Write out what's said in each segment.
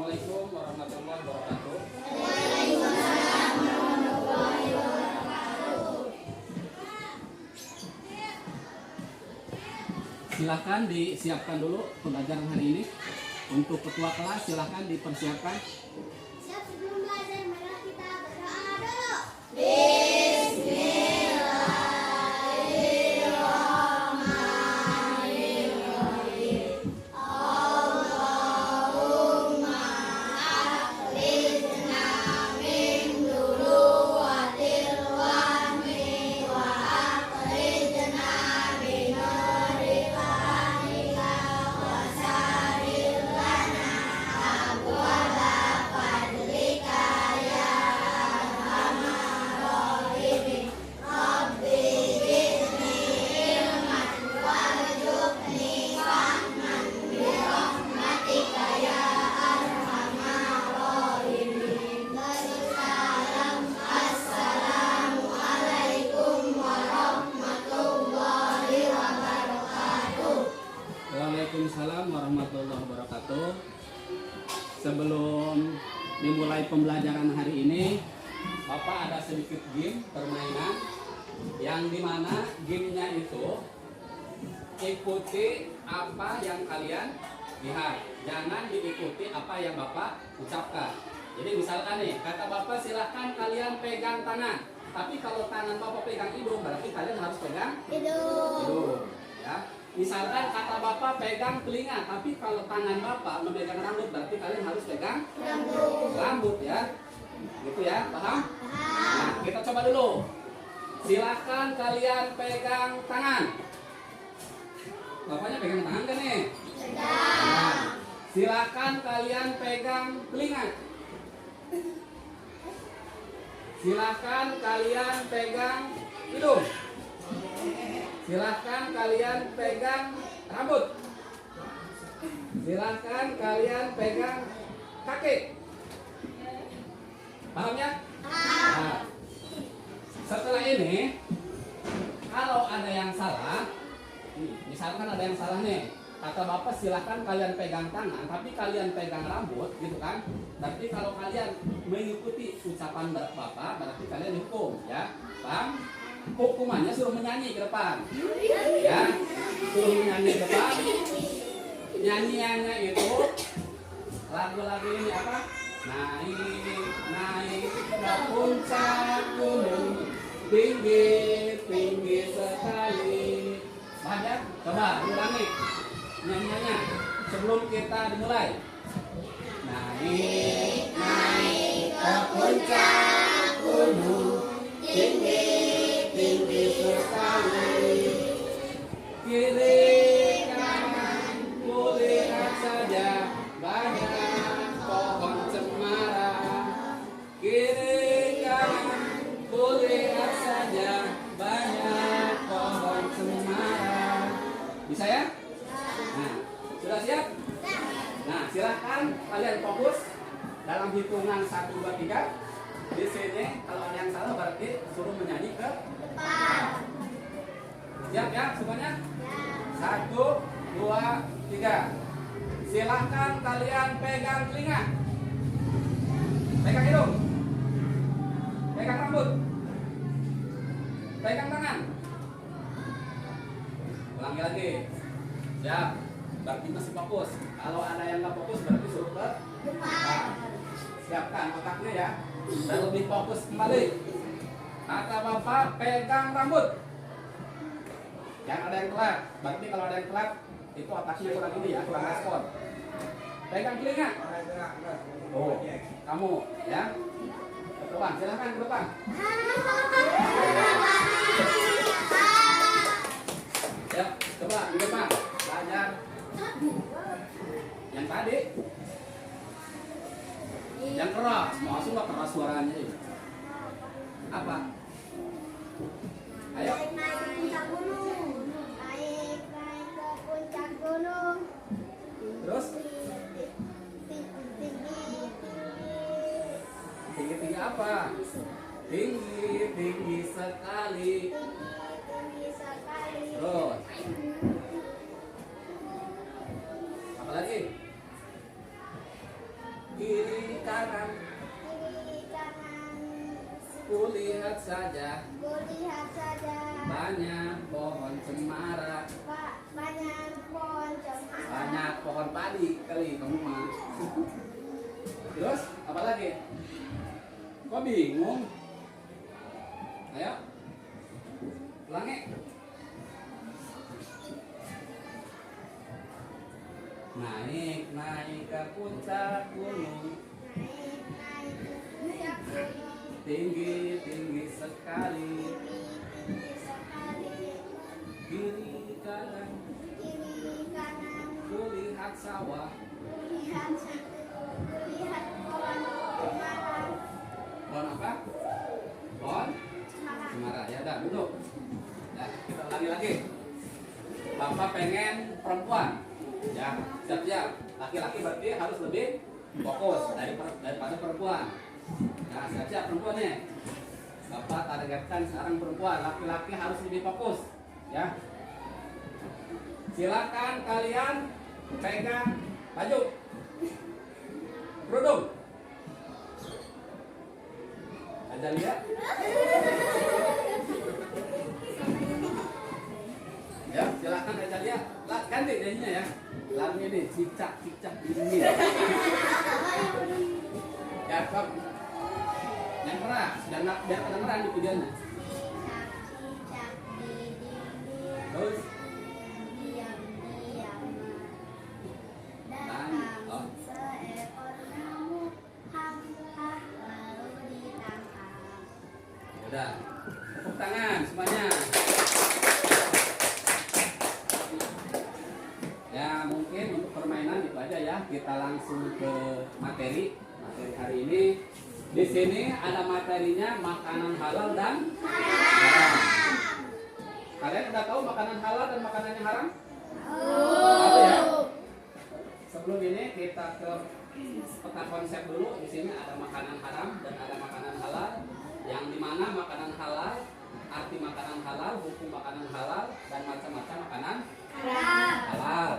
Assalamualaikum warahmatullahi wabarakatuh. Silahkan disiapkan dulu pembelajaran hari ini. Untuk ketua kelas silahkan dipersiapkan. Siap, sebelum belajar mari kita berdoa dulu. Waalaikumsalam warahmatullahi wabarakatuh. Sebelum dimulai pembelajaran hari ini, Bapak ada sedikit game permainan yang dimana gamenya itu ikuti apa yang kalian lihat, jangan diikuti apa yang Bapak ucapkan. Jadi misalkan nih, kata Bapak silahkan kalian pegang tangan, tapi kalau tangan Bapak pegang hidung berarti kalian harus pegang hidung, ya. Misalkan kata Bapak pegang telinga, tapi kalau tangan Bapak memegang rambut berarti kalian harus pegang rambut, ya. Gitu ya, paham? Nah, kita coba dulu. Silakan kalian pegang tangan. Bapaknya pegang tangan kan nih? Nah, silakan kalian pegang telinga. Silakan kalian pegang hidung. Silakan kalian pegang rambut. Silakan kalian pegang kaki. Paham ya? Nah, setelah ini, kalau ada yang salah, misalkan ada yang salah nih, kata Bapak silahkan kalian pegang tangan, tapi kalian pegang rambut, gitu kan? Tapi kalau kalian mengikuti ucapan Bapak, berarti kalian dihukum, ya? Paham? Hukumannya suruh menyanyi ke depan, ya, suruh menyanyi ke depan. Nyanyiannya itu lagu-lagu ini apa? Naik ke puncak gunung, tinggi sekali. Banyak, coba ulangi nyanyiannya sebelum kita dimulai. Naik ke puncak gunung, tinggi sekali, kiri kanan kulihat saja banyak pohon cemara. Kiri kanan kulihat saja banyak pohon cemara. Bisa ya? Nah, sudah siap? Nah, silahkan kalian fokus dalam hitungan 1, 2, 3. Di sini kalau ada yang salah berarti suruh menyanyi ke depan. Siap ya semuanya? 1, 2, 3. Silahkan kalian pegang telinga, pegang hidung, pegang rambut, pegang tangan. Ulangi lagi. Siap. Berarti masih fokus. Kalau ada yang nggak fokus berarti suruh ke depan. Siapkan otaknya ya. Dan lebih fokus kembali. Kata Bapak pegang rambut. Jangan ada yang telat. Berarti kalau ada yang telat itu otaknya kurang ini ya, kurang respon. Pegang telinga. Oh, kamu ya. Ke depan, silahkan ke depan. Ya, coba di depan. Belajar. Yang tadi. Yang keras, maksud nggak keras suaranya ini. Apa? Ayo. Naik ke puncak gunung. Naik ke puncak gunung. Terus? Tinggi apa? Tinggi sekali. Terus? Apa lagi? kanan. Kiri kanan. Kulihat saja Kulihat saja. banyak pohon cemara. Banyak pohon cemara. Banyak pohon padi kali kamu mah. Terus apa lagi? Kok bingung? Ayo. Ulangi. Naik ke puncak gunung. Naik ke puncak gunung. Tinggi sekali. Tinggi sekali. Kiri kanan. Kiri kanan. Kulihat sawah. Kulihat pohon cemara. Pohon apa? Pohon Cemara. cemara. Ya udah duduk. Ya, kita ulangi lagi. Bapak pengen perempuan. Ya, siap-siap. Laki-laki berarti harus lebih fokus daripada perempuan. Nah, siap-siap perempuan nih. Bapak targetkan sekarang perempuan. Laki-laki harus lebih fokus. Ya. Silakan kalian pegang baju. Kerudung. Ada lihat? Ya, silakan aja lihat. Ganti jadinya ya. Lagu ini cicak dingin. Ya, Sob. Yang merah, biar kedengeran di videonya. Cicak di dinding. Terus Diam-diam datang seekor nyamuk, hap-hap lalu ditangkap. udah. Tepuk tangan semuanya. Ya, mungkin untuk permainan itu aja ya. Kita langsung ke materi hari ini. Di sini ada materinya makanan halal dan haram. Kalian udah tahu makanan halal dan makanan yang haram? Tahu ya? Sebelum ini kita ke peta konsep dulu. Di sini ada makanan haram dan ada makanan halal. Yang dimana makanan halal, arti makanan halal, hukum makanan halal, dan macam-macam makanan halal.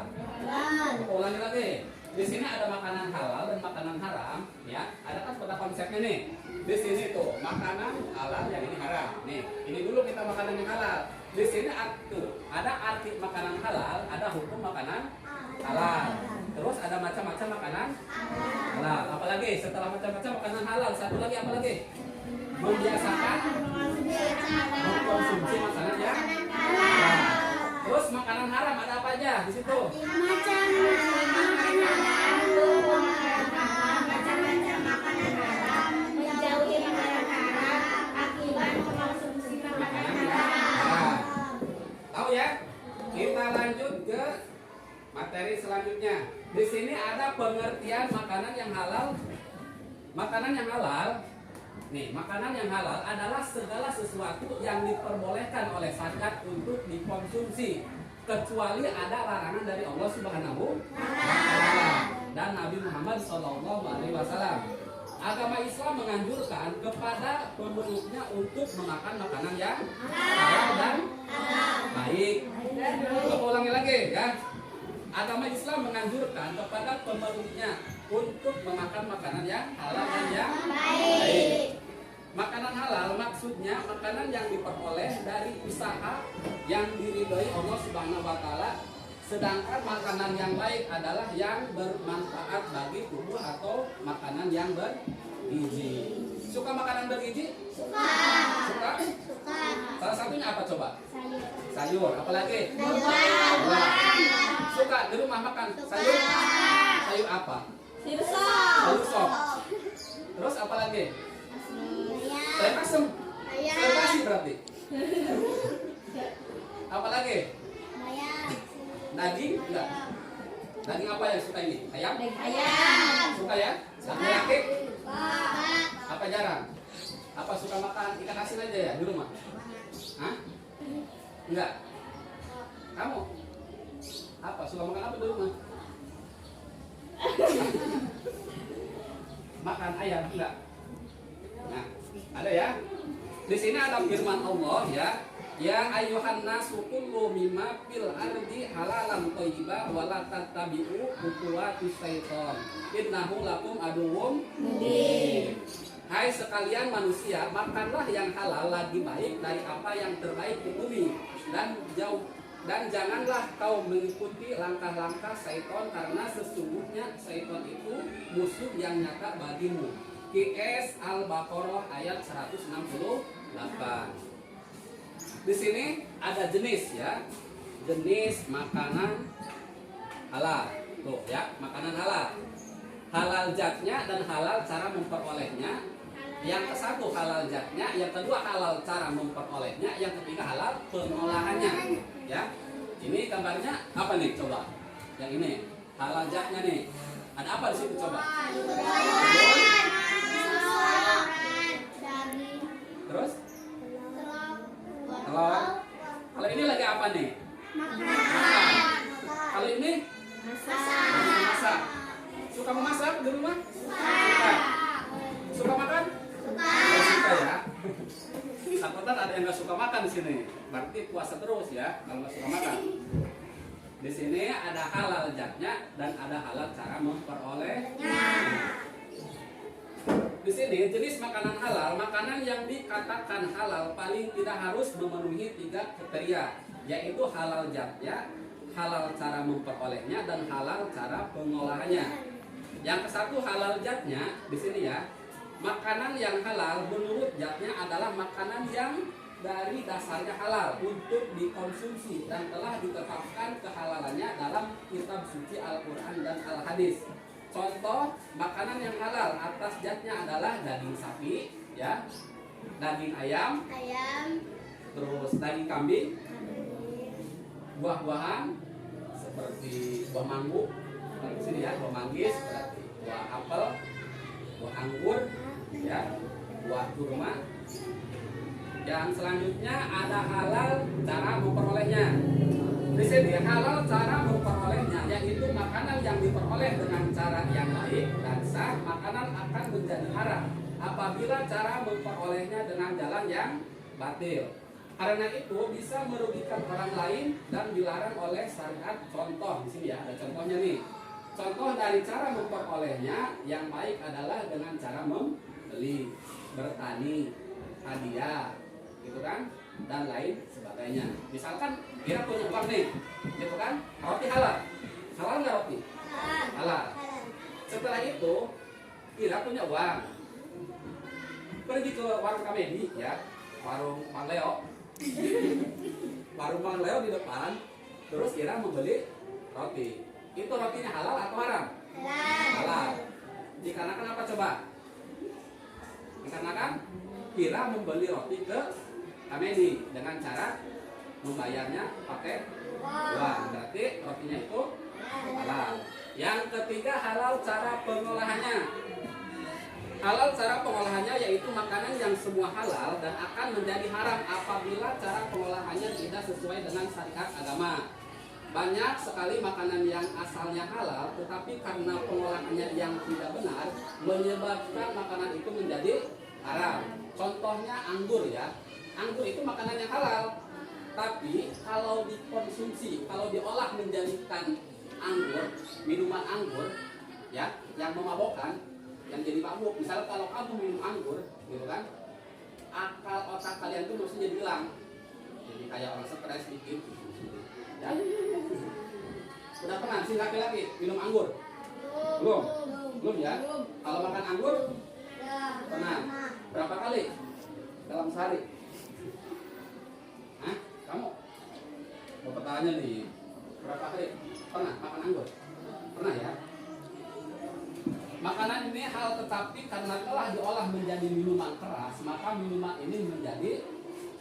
Aku ulangi lagi. Di sini ada makanan halal dan makanan haram, ya. Ada kan peta konsepnya nih. Di sini tuh makanan halal, yang ini haram. Nih, ini dulu kita makanan yang halal. Di sini ada arti makanan halal, ada hukum makanan halal. Terus ada macam-macam makanan halal. Apalagi setelah macam-macam makanan halal, satu lagi apa lagi? Membiasakan mengkonsumsi makanan yang halal. Terus makanan haram ada apa aja di situ? Macam-macam makanan haram, menjauhi makanan haram akibat mengkonsumsi makanan haram. Tahu ya? Kita lanjut ke materi selanjutnya. Di sini ada pengertian makanan yang halal. Makanan yang halal, nih, makanan yang halal adalah segala sesuatu yang diperbolehkan oleh syariat untuk dikonsumsi, kecuali ada larangan dari Allah Subhanahu wa Ta'ala dan Nabi Muhammad SAW. Agama Islam menganjurkan kepada pemeluknya untuk memakan makanan yang halal dan baik. Aku ulangi lagi ya. Agama Islam menganjurkan kepada pemeluknya untuk memakan makanan yang halal dan yang baik. Makanan halal maksudnya makanan yang diperoleh dari usaha yang diridhoi Allah Subhanahu wa Ta'ala. Sedangkan makanan yang baik adalah yang bermanfaat bagi tubuh atau makanan yang bergizi. Suka makanan bergizi? Suka. Salah satunya apa coba? Sayur. Apalagi? Buah. Suka di rumah makan sayur? Sayur apa? Sayur sop. Terus apa lagi? Sayur asem. Sayur basi berarti. Apa lagi? Daging? Enggak. Daging apa yang suka ini? Ayam? Suka ya? Sama yakin? Apa jarang? Apa suka makan ikan asin aja ya di rumah? Hah? Enggak. Kamu? Apa suka makan apa di rumah? Makan ayam? Enggak. Nah, ada ya. Di sini ada firman Allah ya, Ya ayuhan nasu kullu mimma fil ardi halalan thayyiba wa la tattabi'u khutuwatis syaiton innahu lakum aduwwum mubin. Hai sekalian manusia, makanlah yang halal lagi baik dari apa yang terbaik di bumi dan janganlah kau mengikuti langkah-langkah syaiton karena sesungguhnya syaiton itu musuh yang nyata bagimu. QS Al-Baqarah ayat 168. Di sini ada jenis ya, jenis makanan halal. Tuh ya, makanan halal. Halal zatnya dan halal cara memperolehnya. Yang ke satu halal zatnya, yang kedua halal cara memperolehnya, yang ketiga halal pengolahannya. Ya, ini gambarnya apa nih? Coba. Yang ini halal zatnya nih. Ada apa di situ coba? Terus? Telur. Kalau ini lagi apa nih? Makan. Kalau ini? Masak. Suka memasak di rumah? Suka. Suka makan? Suka ya. Takutnya ada yang nggak suka makan di sini. Berarti puasa terus ya kalau nggak suka makan. Di sini ada halal zatnya dan ada halal cara memperolehnya. Di sini jenis makanan halal, makanan yang dikatakan halal paling tidak harus memenuhi 3 kriteria, yaitu halal zatnya, halal cara memperolehnya, dan halal cara pengolahannya. Yang ke satu halal zatnya di sini ya, makanan yang halal menurut zatnya adalah makanan yang dari dasarnya halal untuk dikonsumsi dan telah ditetapkan kehalalannya dalam kitab suci Al-Quran dan Al-Hadis. Contoh makanan yang halal atas zatnya adalah daging sapi, ya, daging ayam, terus daging kambing, buah-buahan seperti buah manggu, di sini ya, buah manggis, berarti buah apel, buah anggur, ya, buah kurma. Yang selanjutnya ada halal cara memperolehnya. Di sini halal cara memperolehnya yaitu makanan yang diperoleh dengan cara yang baik dan sah, makanan akan menjadi haram apabila cara memperolehnya dengan jalan yang batil. Karena itu bisa merugikan orang lain dan dilarang oleh syariat. Contoh di sini ya, ada contohnya nih. Contoh dari cara memperolehnya yang baik adalah dengan cara membeli, bertani, hadiah, gitu kan, dan lain sebagainya. Misalkan Kira punya uang nih, gitu kan? Roti halal, halal nggak roti? Halal. Setelah itu Kira punya uang, pergi ke warung Kamedi, ya, warung Mang Leo, warung Mang Leo di depan, terus Kira membeli roti. Itu rotinya halal atau haram? Halal. Dikarenakan apa coba? Dikarenakan Kira membeli roti ke Kamedi dengan cara membayarnya pakai uang, berarti rotinya itu halal. Yang ketiga halal cara pengolahannya. Halal cara pengolahannya yaitu makanan yang semua halal dan akan menjadi haram apabila cara pengolahannya tidak sesuai dengan syariat agama. Banyak sekali makanan yang asalnya halal tetapi karena pengolahannya yang tidak benar menyebabkan makanan itu menjadi haram. Contohnya anggur ya. Anggur itu makanan yang halal, tapi kalau dikonsumsi, kalau diolah menjadikan anggur, minuman anggur, ya, yang memabokkan, yang jadi mabuk. Misalnya kalau kamu minum anggur, gitu kan, akal otak kalian tuh maksudnya jadi hilang, jadi kayak orang stres dikit, ya. Udah pernah sih laki-laki minum anggur? Belum, belum ya. Kalau makan anggur, pernah. Berapa kali dalam sehari? Hah? Kamu? Mau bertanya nih, berapa kali pernah makan anggur? Pernah ya? Makanan ini hal tetapi karena telah diolah menjadi minuman keras, maka minuman ini menjadi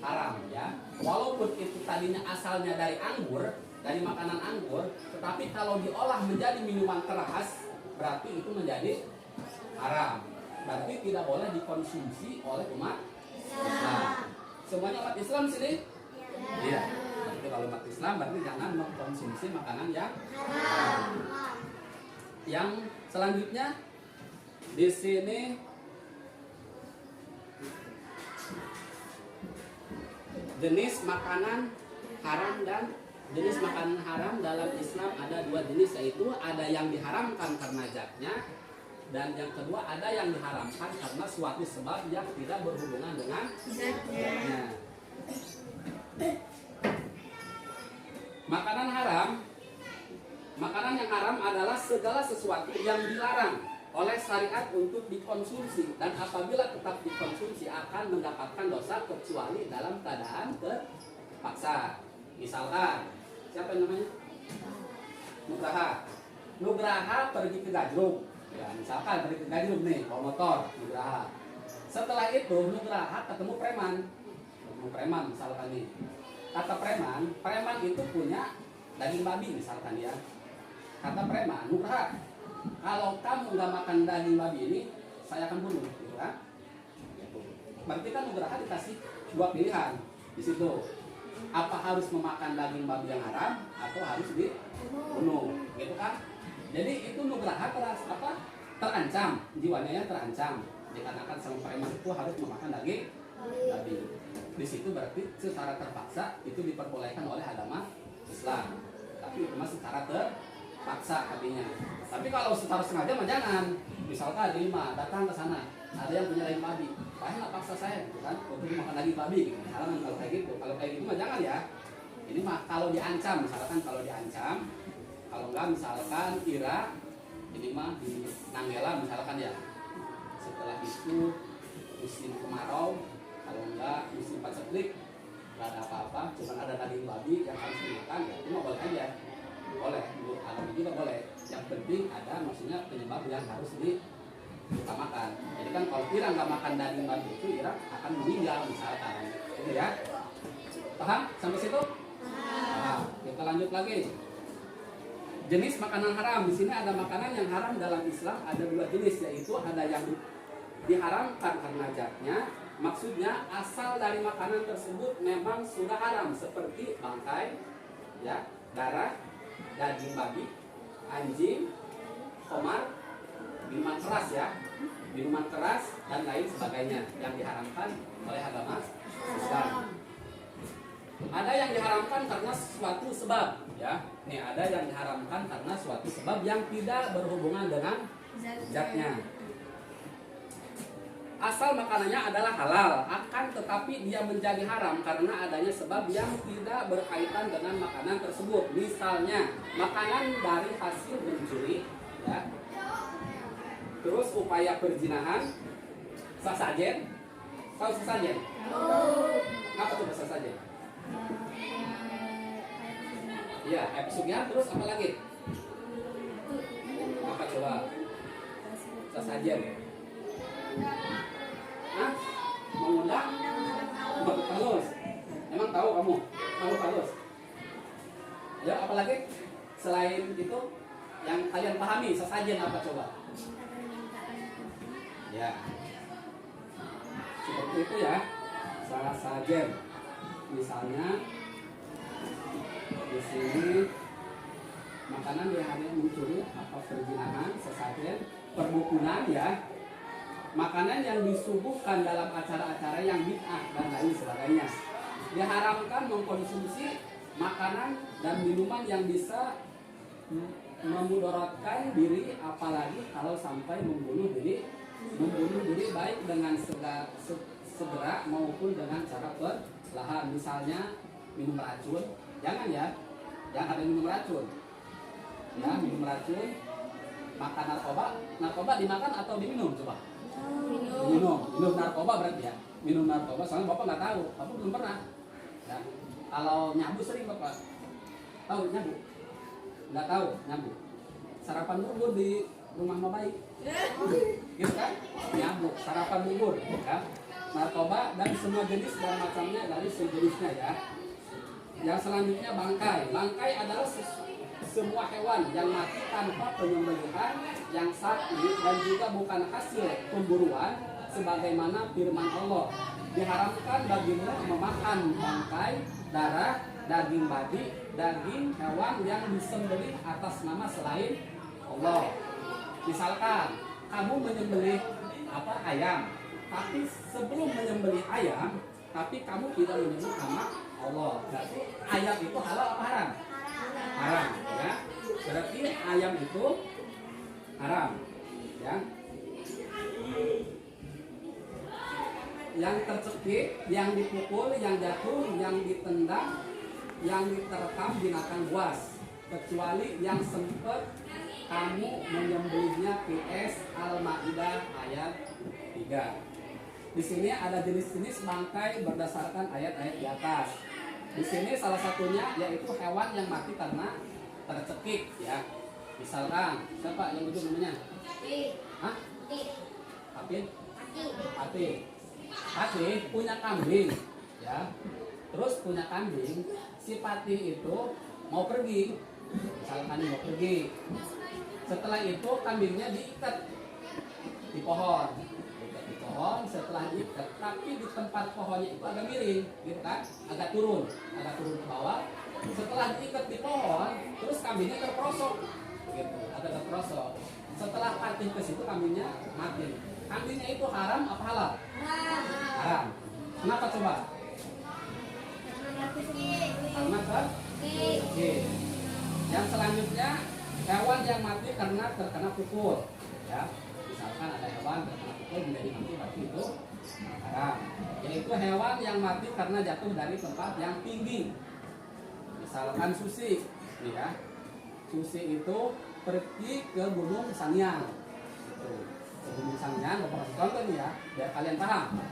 haram ya. Walaupun itu tadinya asalnya dari anggur, dari makanan anggur, tetapi kalau diolah menjadi minuman keras, berarti itu menjadi haram. Berarti tidak boleh dikonsumsi oleh umat Islam. Semuanya umat Islam sini? Iya. Berarti kalau umat Islam berarti jangan mengkonsumsi makanan yang haram. Yang selanjutnya di sini jenis makanan haram dan jenis makanan haram dalam Islam ada dua jenis, yaitu ada yang diharamkan karena zatnya, dan yang kedua ada yang diharamkan karena suatu sebab yang tidak berhubungan dengan zatnya. Makanan haram, makanan yang haram adalah segala sesuatu yang dilarang oleh syariat untuk dikonsumsi, dan apabila tetap dikonsumsi akan mendapatkan dosa kecuali dalam keadaan terpaksa. Misalkan, siapa yang namanya? Nugraha pergi ke Gajrung. Ya, misalkan pergi ke Gajrung nih, bawa motor, Nugraha. Setelah itu Nugraha ketemu preman misalkan nih. Kata preman itu punya daging babi misalkan ya. Kata preman, Nugraha, kalau kamu nggak makan daging babi ini, saya akan bunuh, gitu kan? Berarti kan Nugraha dikasih dua pilihan di situ. Apa harus memakan daging babi yang haram atau harus dibunuh, gitu kan? Jadi itu Nugraha terancam, jiwanya ya terancam. Dikarenakan sama preman itu harus memakan daging babi. Di situ berarti secara terpaksa itu diperbolehkan oleh agama Islam. Tapi itu masih secara terpaksa artinya. Tapi kalau secara sengaja mah jangan. Misalkan Lima datang ke sana, ada yang punya daging babi, saya nggak paksa saya, gitu kan, untuk makan daging babi, gitu. Halangan kalau kayak gitu. Kalau kayak gitu mah jangan ya. Ini mah kalau diancam, misalkan kalau diancam, kalau nggak misalkan Ira, ini mah di Nanggela misalkan ya. Setelah itu musim kemarau, kalau nggak musim paceklik, nggak ada apa-apa, cuma ada daging babi yang harus dimakan, ya itu mah boleh aja. Boleh, menurut agama juga boleh. Yang penting ada maksudnya penyebab yang harus diutamakan. Jadi kan kalau Ira nggak makan daging babi itu Ira akan meninggal misalkan. Gitu ya. Paham sampai situ? Paham. Kita lanjut lagi. Jenis makanan haram, di sini ada makanan yang haram dalam Islam ada dua jenis, yaitu ada yang diharamkan karena zatnya, maksudnya asal dari makanan tersebut memang sudah haram seperti bangkai, ya, darah, daging babi, anjing, komar, minuman keras ya, minuman keras dan lain sebagainya yang diharamkan oleh agama Islam. Ada yang diharamkan karena suatu sebab, ya. Nih ada yang diharamkan karena suatu sebab yang tidak berhubungan dengan zatnya. Asal makanannya adalah halal, akan tetapi dia menjadi haram karena adanya sebab yang tidak berkaitan dengan makanan tersebut. Misalnya, makanan dari hasil mencuri, ya. Terus upaya perzinahan, sesajen. Tahu sesajen? Apa tuh sesajen? Ya, pesugihan, terus apa lagi? Apa coba? Sesajen. Hah? Mengundang? Talus. Emang tahu kamu? Kamu talus? Ya, apalagi? Selain itu, yang kalian pahami, sesajen apa coba? Ya. Seperti itu ya. Sesajen. Misalnya, di sini makanan yang hanya mencuri apa perzinahan, sesajen, perbukunan ya. Makanan yang disuguhkan dalam acara-acara yang bid'ah dan lain sebagainya. Diharamkan mengkonsumsi makanan dan minuman yang bisa memudaratkan diri, apalagi kalau sampai membunuh diri baik dengan segera maupun dengan cara perlahan. Misalnya minum racun, jangan ya, jangan ada minum racun. Ya, minum racun, makan narkoba dimakan atau diminum coba? Minum narkoba berarti ya. Minum narkoba, soalnya bapak nggak tahu, bapak belum pernah. Ya. Kalau nyabu sering bapak tahu nyabu? Nggak tahu nyabu. Sarapan bubur di rumah mah baik. Gitu kan? Nyabu, sarapan bubur, ya. Narkoba dan semua jenis dan macamnya dari sejenisnya ya. Yang selanjutnya bangkai. Bangkai adalah semua hewan yang mati tanpa penyembelihan yang sakit dan juga bukan hasil pemburuan, sebagaimana firman Allah, diharamkan bagimu memakan bangkai, darah, daging babi, daging hewan yang disembelih atas nama selain Allah. Misalkan kamu menyembelih ayam, tapi sebelum menyembelih ayam tapi kamu tidak menyebut nama Allah. Berarti ayam itu halal apa haram? Haram, ya. Berarti ayam itu haram, ya. Yang tercekik, yang dipukul, yang jatuh, yang ditendang, yang diterkam binatang buas, kecuali yang sempat kamu menyembelihnya. PS Al-Maidah ayat 3. Di sini ada jenis-jenis bangkai berdasarkan ayat-ayat di atas. Di sini salah satunya yaitu hewan yang mati karena tercekik, ya. Misalkan siapa yang itu namanya? Hah? Pati. Pati punya kambing, ya. Terus punya kambing, si Pati itu mau pergi. Misalkan mau pergi. Setelah itu kambingnya diikat di pohon. Setelah diikat, tapi di tempat pohonnya itu agak miring, gitu kan? Agak turun ke bawah. Setelah diikat di pohon, terus kambingnya terperosok, gitu, agak terperosok. Setelah Pati ke situ kambingnya mati. Kambingnya itu haram apa halal? Haram. Kenapa coba? Karena tercekik. Yang selanjutnya hewan yang mati karena terkena pukul, ya. Misalkan ada hewan terkena pukul menjadi mati, berarti itu haram. Yaitu hewan yang mati karena jatuh dari tempat yang tinggi. Misalkan Susi, nih ya. Susi itu pergi ke Gunung Sanghyang. Gitu. Ke Gunung Sanghyang, beberapa contoh nih ya, biar kalian paham.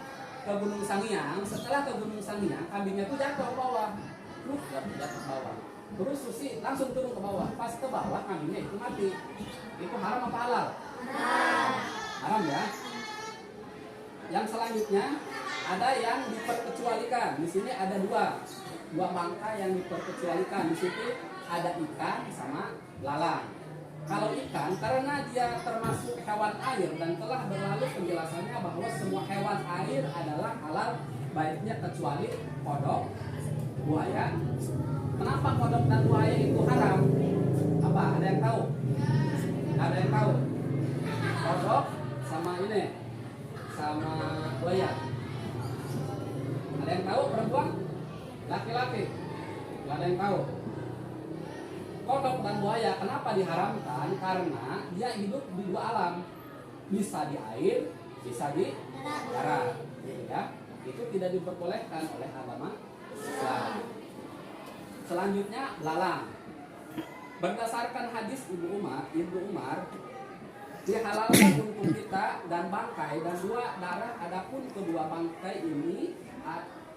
Ke Gunung Sanghyang, setelah ke Gunung Sanghyang, kambingnya itu jatuh ke bawah. Jatuh ke bawah. Terus Susi langsung turun ke bawah. Pas ke bawah kambingnya itu mati. Itu haram apa halal? Haram, ya. Yang selanjutnya ada yang diperkecualikan. Di sini ada dua bangkai yang diperkecualikan. Di situ ada ikan sama belalang. Kalau ikan karena dia termasuk hewan air dan telah berlalu penjelasannya bahwa semua hewan air adalah halal baiknya kecuali kodok, buaya. Kenapa kodok dan buaya itu haram? Apa? Ada yang tahu? Ada yang tahu? Kodok sama ini, sama buaya. Ada yang tahu perempuan? Laki-laki? Gak ada yang tahu. Kodok dan buaya kenapa diharamkan? Karena dia hidup di dua alam, bisa di air, bisa di darat, ya. Itu tidak diperbolehkan oleh agama Islam. Selanjutnya belalang. Berdasarkan hadis Ibnu Umar dihalalkan untuk kita dan bangkai dan dua darah. Adapun kedua bangkai ini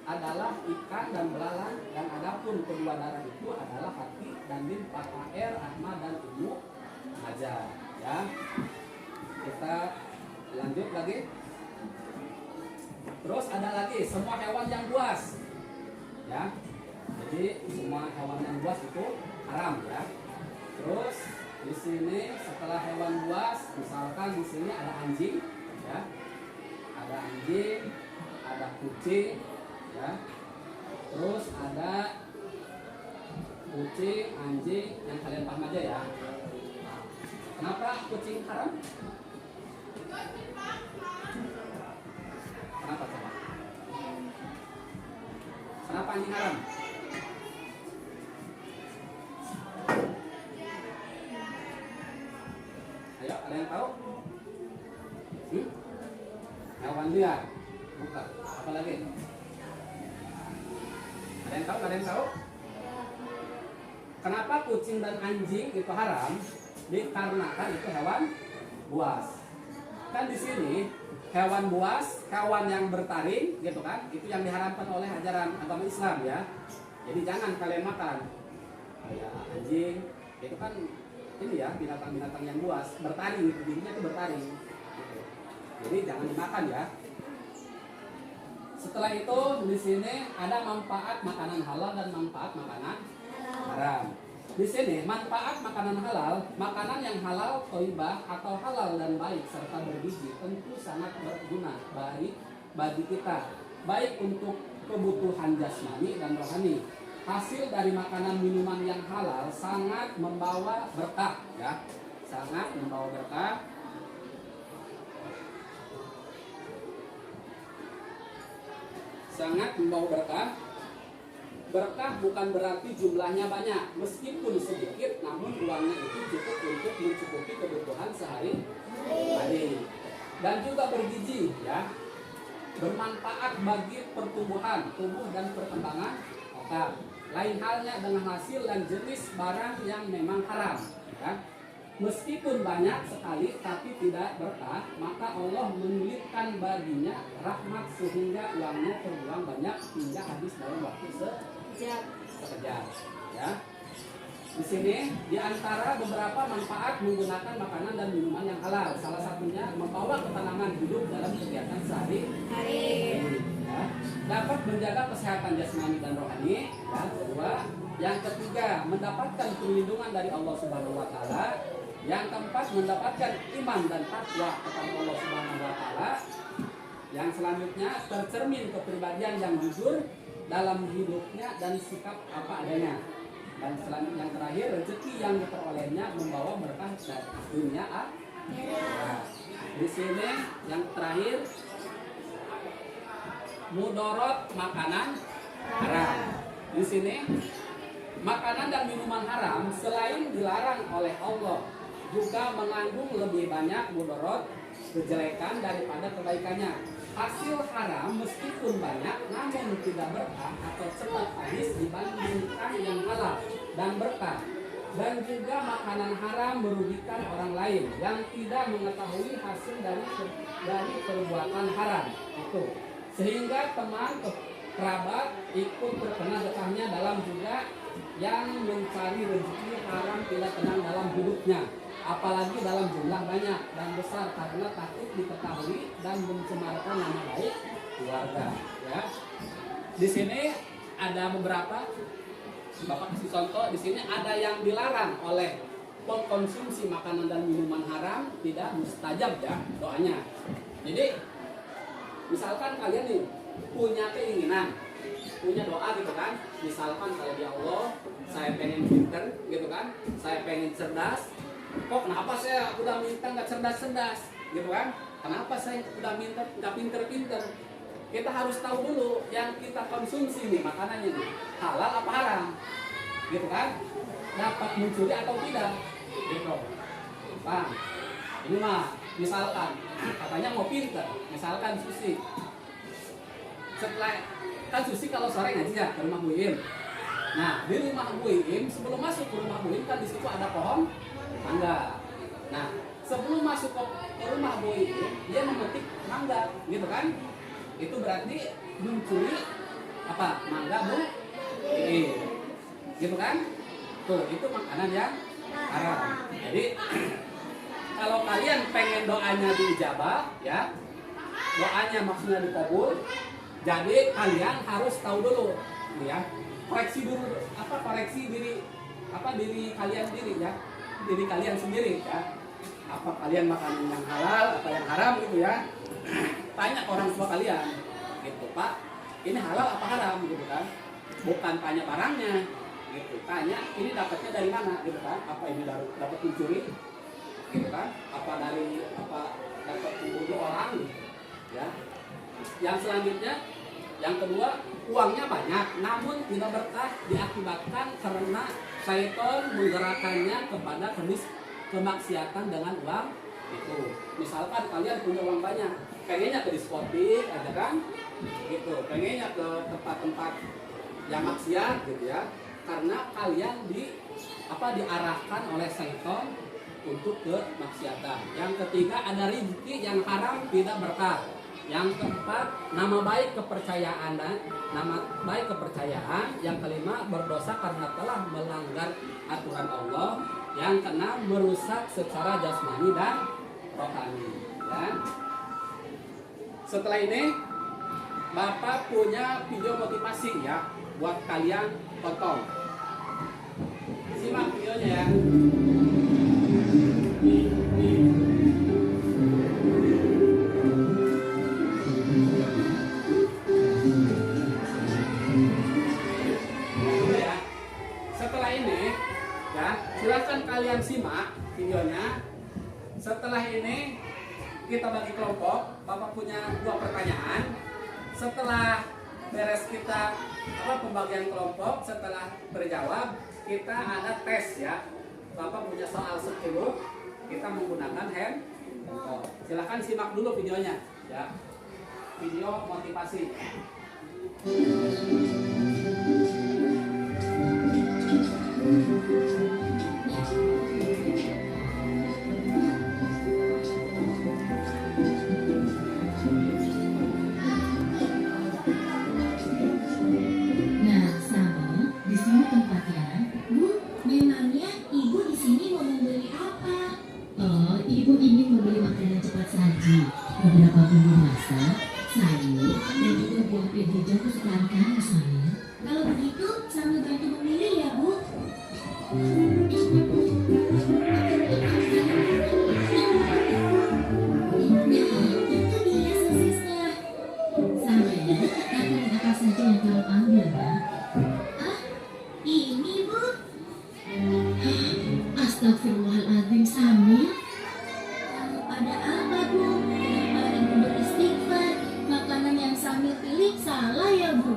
adalah ikan dan belalang, dan adapun kedua darah itu adalah hati dan limpa air Ahmad dan Ibnu Majah, ya. Kita lanjut lagi. Terus ada lagi semua hewan yang buas, ya. Jadi semua hewan yang buas itu haram, ya. Terus di sini setelah hewan buas, misalkan di sini ada anjing, ya. Ada anjing, ada kucing, ya. Terus ada kucing, anjing, yang kalian paham aja, ya. Kenapa kucing haram? Kenapa coba? Kenapa anjing haram? Ayo, ada yang tahu? Hewan liar. Bukan. Apa lagi? Ada yang tahu? Ada yang tahu? Kenapa kucing dan anjing itu haram? Dikarenakan itu hewan buas. Kan di sini hewan buas, hewan yang bertaring, gitu kan? Itu yang diharamkan oleh ajaran agama Islam, ya. Jadi jangan kalian makan. Kayak anjing, itu kan ini ya binatang-binatang yang buas, bertaring, gitu. Dirinya itu bertaring. Gitu. Jadi jangan dimakan, ya. Setelah itu di sini ada manfaat makanan halal dan manfaat makanan haram. Di sini manfaat makanan halal, makanan yang halal, thayyibah atau halal dan baik serta bergizi tentu sangat berguna baik bagi kita, baik untuk kebutuhan jasmani dan rohani. Hasil dari makanan minuman yang halal sangat membawa berkah, ya, sangat membawa berkah. sangat membawa berkah. Berkah bukan berarti jumlahnya banyak, meskipun sedikit, namun uangnya itu cukup untuk mencukupi kebutuhan sehari-hari dan juga bergizi, ya, bermanfaat bagi pertumbuhan tubuh dan perkembangan otak. Lain halnya dengan hasil dan jenis barang yang memang haram, ya. Meskipun banyak sekali tapi tidak berkah, maka Allah menyulitkan baginya rahmat sehingga uangnya terbuang banyak hingga habis dalam waktu sekejap. Ya. Di sini di antara beberapa manfaat menggunakan makanan dan minuman yang halal, salah satunya membawa ketenangan hidup dalam kegiatan sehari-hari. Ya. Dapat menjaga kesehatan jasmani dan rohani. Dan kedua, yang ketiga, mendapatkan perlindungan dari Allah Subhanahu wa taala. Yang keempat, mendapatkan iman dan takwa kepada Allah Subhanahu wa taala. Yang selanjutnya, tercermin kepribadian yang jujur dalam hidupnya dan sikap apa adanya. Dan selanjutnya yang terakhir, rezeki yang diperolehnya membawa berkah dari dunia akhirat. Di sini yang terakhir, mudorot makanan haram. Di sini makanan dan minuman haram selain dilarang oleh Allah, juga mengandung lebih banyak mudorot, kejelekan daripada kebaikannya. Hasil haram meskipun banyak namun tidak berkah atau cepat habis dibandingkan yang halal dan berkah. Dan juga makanan haram merugikan orang lain yang tidak mengetahui hasil dari perbuatan haram itu, sehingga teman kerabat ikut terkena getahnya. Dalam juga yang mencari rezeki haram tidak tenang dalam hidupnya, apalagi dalam jumlah banyak dan besar, karena takut diketahui dan mencemarkan nama baik keluarga. Ya. Di sini ada beberapa, Bapak kasih contoh. Di sini ada yang dilarang oleh pengkonsumsi makanan dan minuman haram, tidak mustajab ya doanya. Jadi misalkan kalian nih punya keinginan, punya doa gitu kan, misalkan kayak ya Allah, saya pengen pinter gitu kan, saya pengen cerdas. Kok kenapa saya udah minta nggak cerdas-cerdas gitu kan? Kenapa saya udah minta nggak pinter-pinter? Kita harus tahu dulu yang kita konsumsi nih makanannya nih halal apa haram, gitu kan? Dapat mencuri atau tidak? Gitu. Bang, ini mah misalkan katanya mau pinter, misalkan Susi. Setelah kan Susi kalau sore ngaji ya ke rumah Bu Im. Nah di rumah Bu Im, sebelum masuk ke rumah Bu Im kan di situ ada pohon mangga. Nah, sebelum masuk ke rumah Bu Im, dia memetik mangga, gitu kan? Itu berarti mencuri apa? Mangga Bu Im. Gitu kan? Tuh, itu makanan yang haram. Jadi kalau kalian pengen doanya diijabah, ya, doanya maksudnya dikabul, jadi kalian harus tahu dulu, ya, koreksi dulu, koreksi diri kalian sendiri, ya. Diri kalian sendiri, ya, apa kalian makan yang halal apa yang haram gitu ya. Tanya orang tua kalian gitu, Pak, ini halal apa haram gitu kan, bukan tanya barangnya gitu, tanya ini dapatnya dari mana gitu kan, apa ini dapat mencuri gitu kan, apa dari dapat membunuh orang gitu, ya. Yang selanjutnya, yang kedua, uangnya banyak namun tidak berkah diakibatkan karena syaitan menggerakkannya kepada kemaksiatan dengan uang itu. Misalkan kalian punya uang banyak, pengennya ke diskotik aja kan, gitu, pengennya ke tempat-tempat yang maksiat gitu ya, karena kalian diarahkan oleh syaitan untuk ke maksiatan. Yang ketiga, ada rezeki yang haram tidak berkah. Yang keempat, nama baik kepercayaan. Yang kelima, berdosa karena telah melanggar aturan Allah. Yang keenam, merusak secara jasmani dan rohani, ya. Setelah ini Bapak punya video motivasi ya buat kalian tonton. Simak videonya ya. Setelah ini ya, silakan kalian simak videonya. Setelah ini kita bagi kelompok. Bapak punya 2 pertanyaan. Setelah beres kita pembagian kelompok, setelah berjawab kita ada tes ya. Bapak punya soal 10, kita menggunakan handphone. Silahkan simak dulu videonya ya. Video motivasi. Nah, sama di sini tempatnya. Bu, memangnya ibu di sini mau membeli apa? Oh, ibu ingin membeli makanan cepat saji, beberapa bumbu masak, sayur, dan juga buah pir hijau kesukaan kamu, Samir. Kalau begitu, sambil bantu memilih ya, Bu. Nah, itu dia sosisnya. Samir, makanan apa saja yang kamu ambil, Nak? Ah, ini, Bu. Astagfirullahaladzim, Samir. Ada apa, Bu? Kenapa ada yang beristighfar? Makanan yang Samir pilih salah ya, Bu?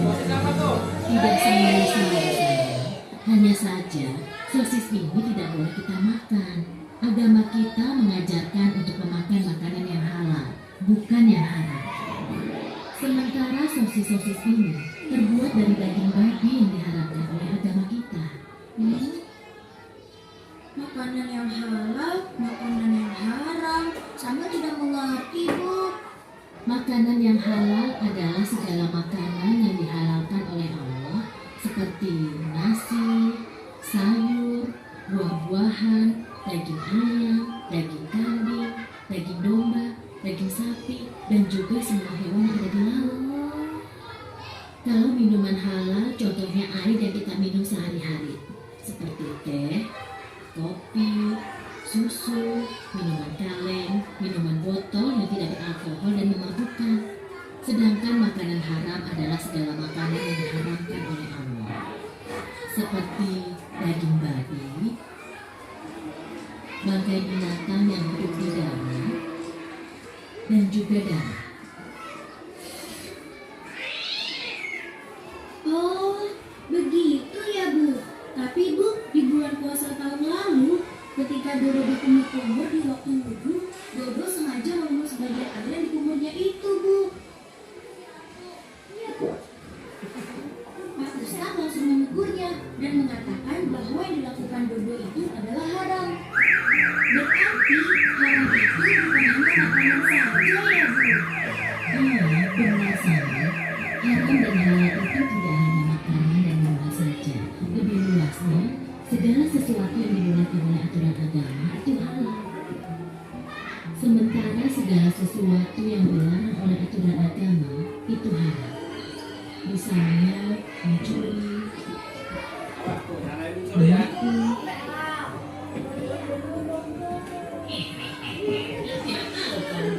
Sosis apa tuh? Tidak salah, sayang. Hanya saja, sosis ini tidak boleh kita makan. Agama kita mengajarkan untuk memakan makanan yang halal, bukan yang haram. Sementara sosis-sosis ini terbuat dari daging babi yang diharamkan oleh agama kita. Makanan yang halal, makanan yang haram. Sama tidak mengerti, Bu. Makanan yang halal adalah segala makanan yang dihalalkan oleh Allah, seperti nasi, sayur, buah-buahan, daging ayam, daging kambing, daging domba, daging sapi, dan juga semua hewan yang ada di laut. Kalau minuman halal, contohnya air yang kita minum sehari-hari, seperti teh, kopi, susu, minuman kaleng, minuman botol yang tidak beralkohol dan memabukkan. Sedangkan makanan haram adalah segala makanan yang diharamkan oleh Allah, seperti daging babi, bangkai binatang yang hidup di darat, dan juga darah. Oh, begitu ya, Bu. Tapi, Bu, di bulan puasa tahun lalu, ketika Dodo dikumur-kumur di waktu wudhu, Dodo sengaja membunuh sebagian air yang dikumurnya itu, Bu. Pak Ustadz langsung menegurnya dan mengatakan bahwa yang dilakukan Dodo itu adalah haram. Berarti haram itu bukan hanya makanan saja ya, Bu. Iya, benar sama. Haram dan halal itu tidak hanya makanan dan minuman saja. Lebih luasnya, segala sesuatu yang dimulai oleh aturan agama itu halal. Sementara segala sesuatu yang dilarang oleh aturan agama itu haram. Misalnya mencuri, Jangan ada dulu ya.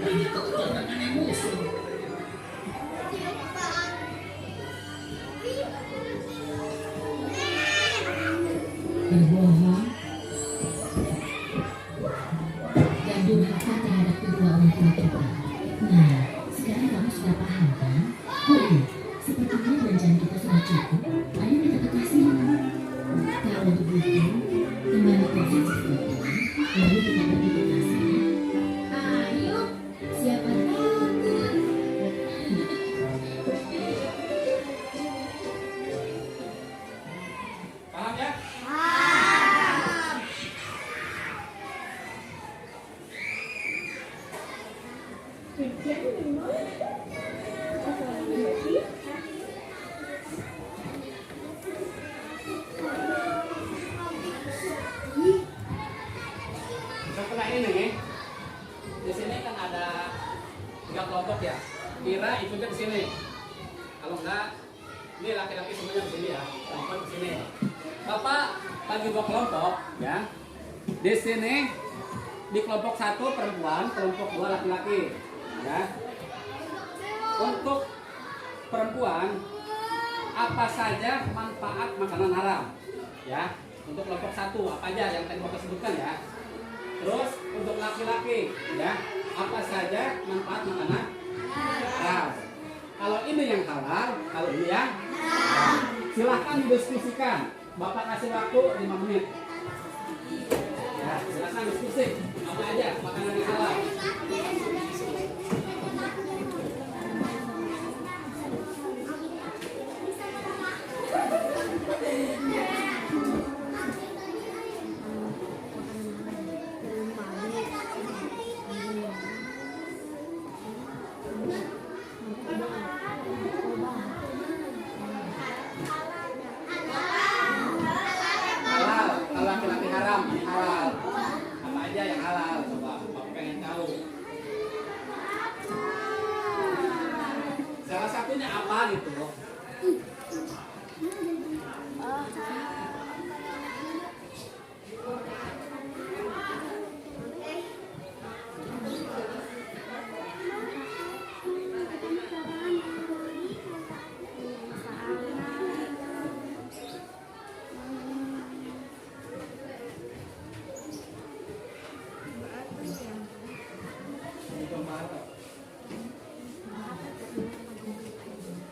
menipu, berbohong, dan durhaka terhadap kedua orang tua kita. Nah, sekarang kamu sudah paham kan? Oh iya, sepertinya belanjaan kita sudah cukup. Ayo kita ke kasir. Kalau begitu, kembali ke sesi itu, lalu kita pergi ke kasir. Ayo, siapa takut? Paham ya? Setelah ini, di sini kan ada 3 kelompok ya. Kira ikutnya di sini. Kalau enggak, ini laki-laki semuanya di sini ya. Perempuan di sini. Bapak bagi 2 kelompok ya. Di sini di kelompok 1 perempuan, kelompok 2 laki-laki ya. Untuk perempuan, apa saja manfaat makanan haram ya. Untuk kelompok 1 apa aja yang tadi Bapak sebutkan ya. Terus untuk laki-laki ya, apa saja manfaat makanan halal. Kalau ini yang halal, kalau ini yang haram. Silahkan didiskusikan. Bapak kasih waktu 5 menit. Ya, silahkan diskusi. Apa aja makanan yang halal? Halal, kalau laki-laki haram, ini halal. Apa aja yang halal? Coba, Bapak pengen tahu. Salah satunya apa gitu loh?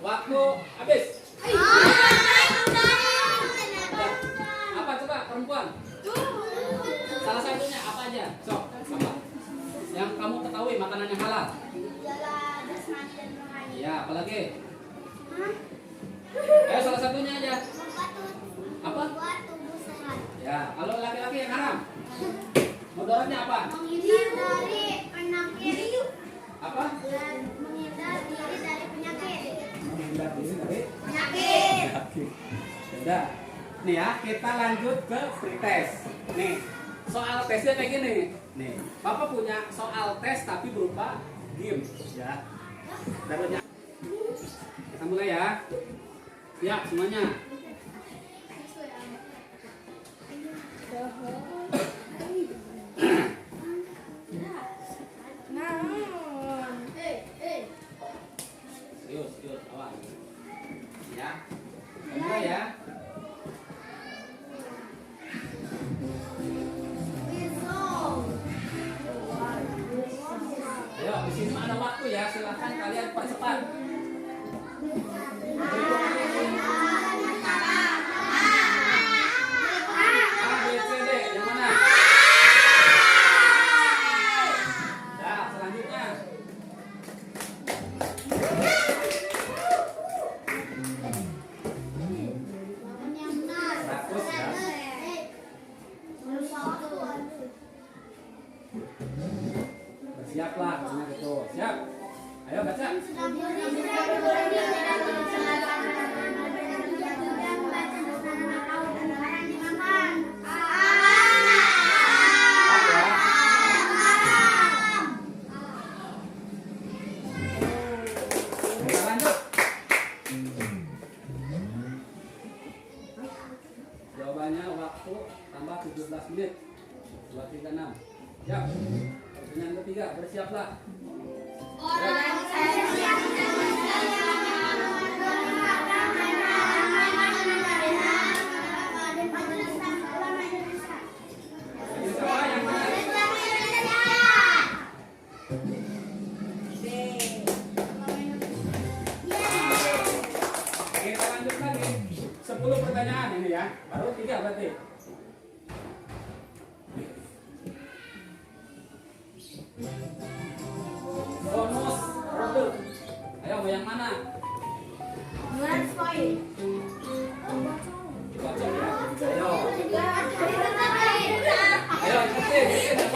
Waktu habis. Apa coba perempuan? Salah satunya apa aja? Sok, apa? Yang kamu ketahui makanan yang halal? Ya, apalagi? Ayo salah satunya aja. Apa? Ya, kalau laki-laki yang haram? Mudaratnya apa? Menghindar dari penyakit. Apa? Menghindar diri dari penyakit. Menghindar diri dari Penyakit. penyakit. Sudah. Nih ya, kita lanjut ke free test. Nih, soal tesnya kayak gini. Nih, Bapak punya soal tes tapi berupa game, ya. Taruhnya. Kita mulai ya. Siap semuanya. Serius, awas. Ya. Mulai ya. Ayo, di sini ada waktu ya. Silakan kalian percepat. A, B, C, D. Yang mana? Ya, selanjutnya. Ratus ya. Bersiaplah, karena gitu. Siap. Ayo baca. Kita lanjut. Jawabannya waktu tambah 17 menit. 236. Siap. Pertanyaan ketiga, bersiaplah. Ini siapa yang mana? Kita lanjut lagi. 10 pertanyaan ini ya. Baru 3 berarti. Bonus produk. Ayo mau yang mana? Bocor ya. Ayo. Ayo ikutin. Yang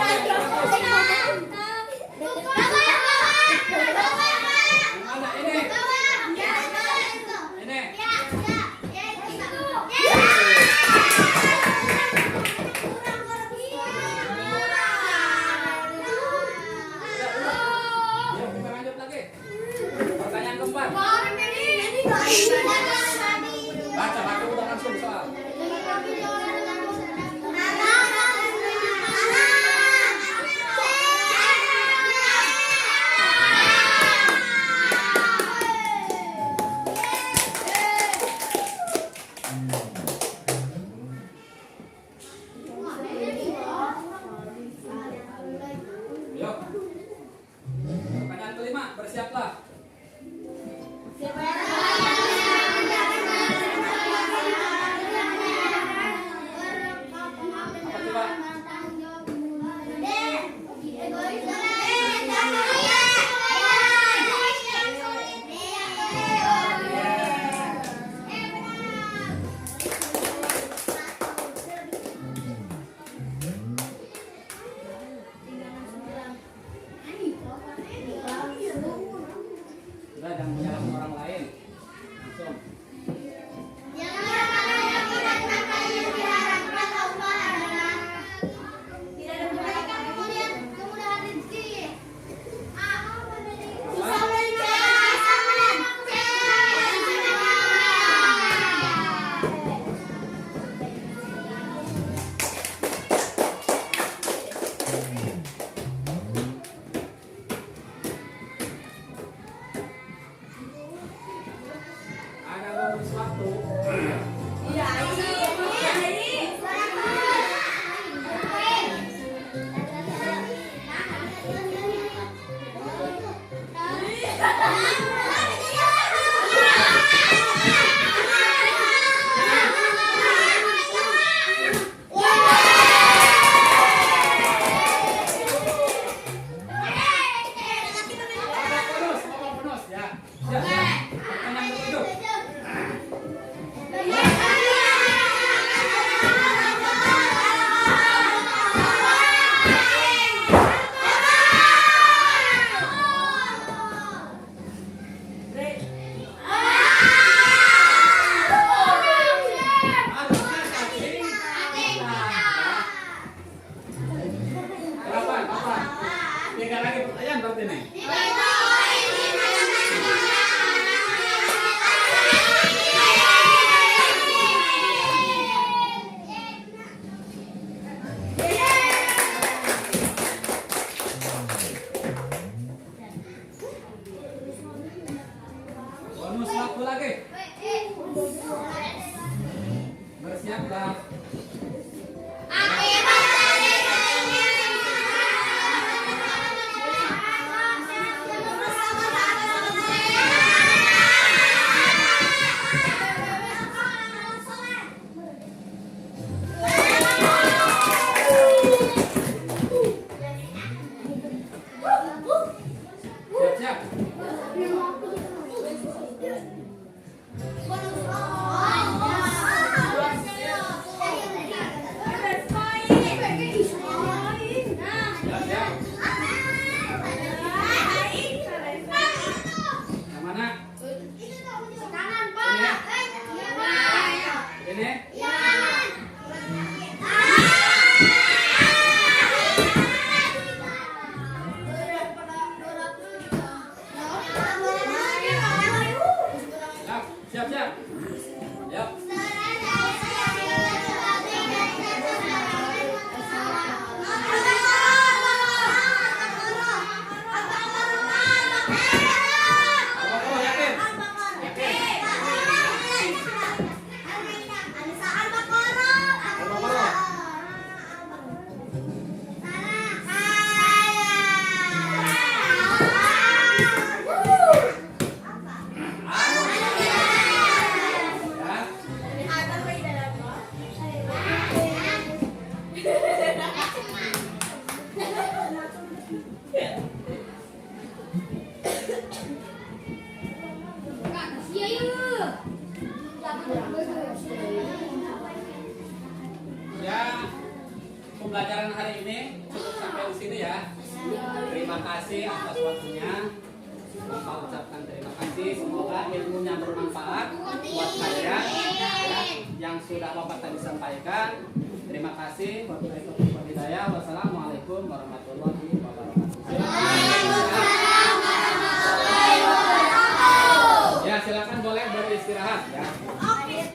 mana ini? Ini. Ayo kita lanjut lagi. Pertanyaan keempat. Siap-siap. Siap-siap. Yang mana? Ini? Siap-siap. Yap. Al-Baqarah yakin? Yakin? Al-Baqarah. Ya. Ya, pembelajaran hari ini cukup sampai di sini ya. Terima kasih atas waktunya. Bapak ucapkan terima kasih. Semoga ilmunya bermanfaat buat kalian ya, yang sudah Bapak tadi sampaikan. Terima kasih. Wassalamualaikum warahmatullahi wabarakatuh.